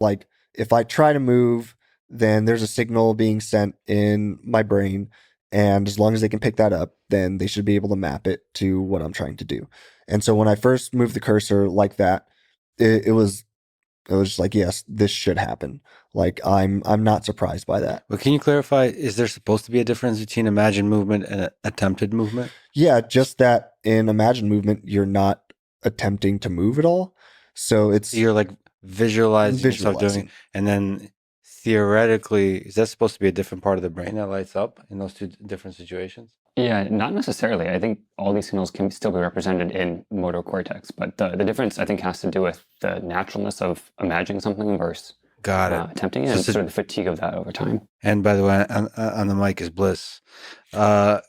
Like if I try to move, then there's a signal being sent in my brain. And as long as they can pick that up, then they should be able to map it to what I'm trying to do. And so when I first moved the cursor like that, it was just like, yes, this should happen. Like I'm not surprised by that. But can you clarify, is there supposed to be a difference between imagined movement and attempted movement? Yeah, just that in Imagine movement, you're not attempting to move at all. So So it's you're like visualizing yourself doing it, visualizing. and then theoretically, is that supposed to be a different part of the brain that lights up in those two different situations? Yeah, not necessarily. I think all these signals can still be represented in motor cortex, but the difference I think has to do with the naturalness of imagining something versus Got it. attempting it, So and it's a- sort of the fatigue of that over time. and by the way, on the mic is Bliss. Uh,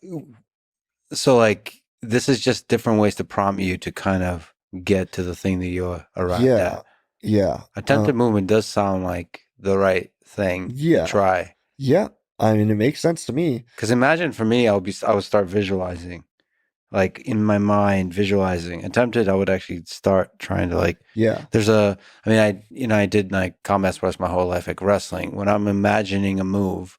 so like this is just different ways to prompt you to kind of get to the thing that you're arrived Yeah, at. yeah, Attempted movement does sound like the right thing to yeah, try. yeah. I mean, it makes sense to me. Because imagine for me, I would start visualizing, like in my mind, visualizing. Attempted, I would actually start trying to like. Yeah, I mean, I did like combat sports my whole life, like wrestling. When I'm imagining a move,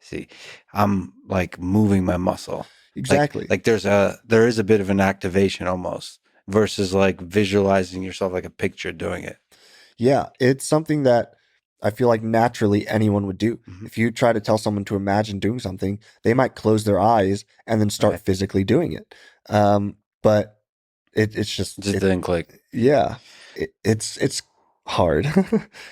see, I'm like moving my muscle. exactly. Like there is a bit of an activation almost versus like visualizing yourself like a picture doing it. Yeah, it's something that I feel like naturally anyone would do. Mhm. If you try to tell someone to imagine doing something, they might close their eyes and then start Right. physically doing it. But it's just Just didn't click. yeah, it's hard.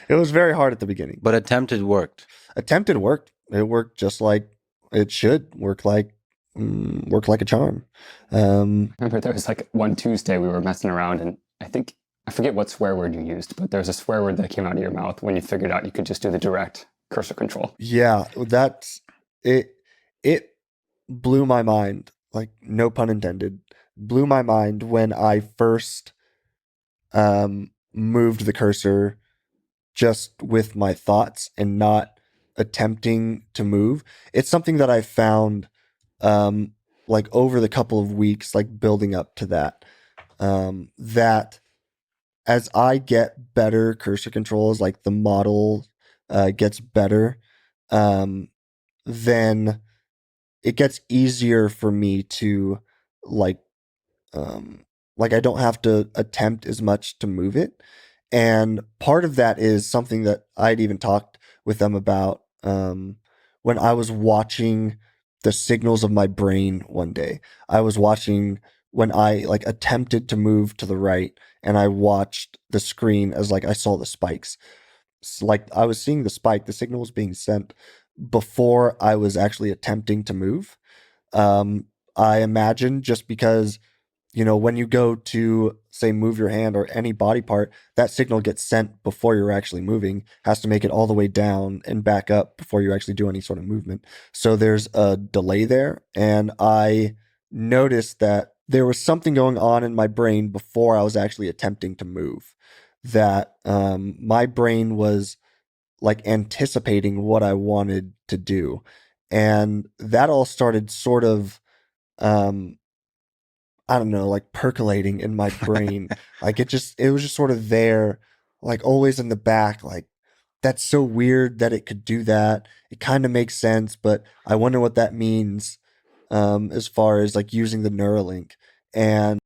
It was very hard at the beginning. But attempted worked. Attempted worked. It worked just like it should work like a charm. I remember there was like one Tuesday we were messing around, and I forget what swear word you used, but there's a swear word that came out of your mouth when you figured out you could just do the direct cursor control. Yeah, that's it. It blew my mind. Like no pun intended. Blew my mind when I first moved the cursor just with my thoughts and not attempting to move. It's something that I found like over the couple of weeks, like building up to that. That as I get better cursor controls, like the model gets better, um, then it gets easier for me to like like I don't have to attempt as much to move it. And part of that is something that I'd even talked with them about when I was watching the signals of my brain one day. I was watching when I like attempted to move to the right and I watched the screen as like I saw the spikes. Like I was seeing the spike, the signal was being sent before I was actually attempting to move. Um, I imagine just because when you go to say move your hand or any body part, that signal gets sent before you're actually moving, has to make it all the way down and back up before you actually do any sort of movement. So there's a delay there. And I noticed that there was something going on in my brain before I was actually attempting to move, that my brain was like anticipating what I wanted to do. And that all started sort of um I don't know, like percolating in my brain. Like it was just sort of there, like always in the back. Like that's so weird that it could do that. It kind of makes sense, but I wonder what that means as far as like using the Neuralink. And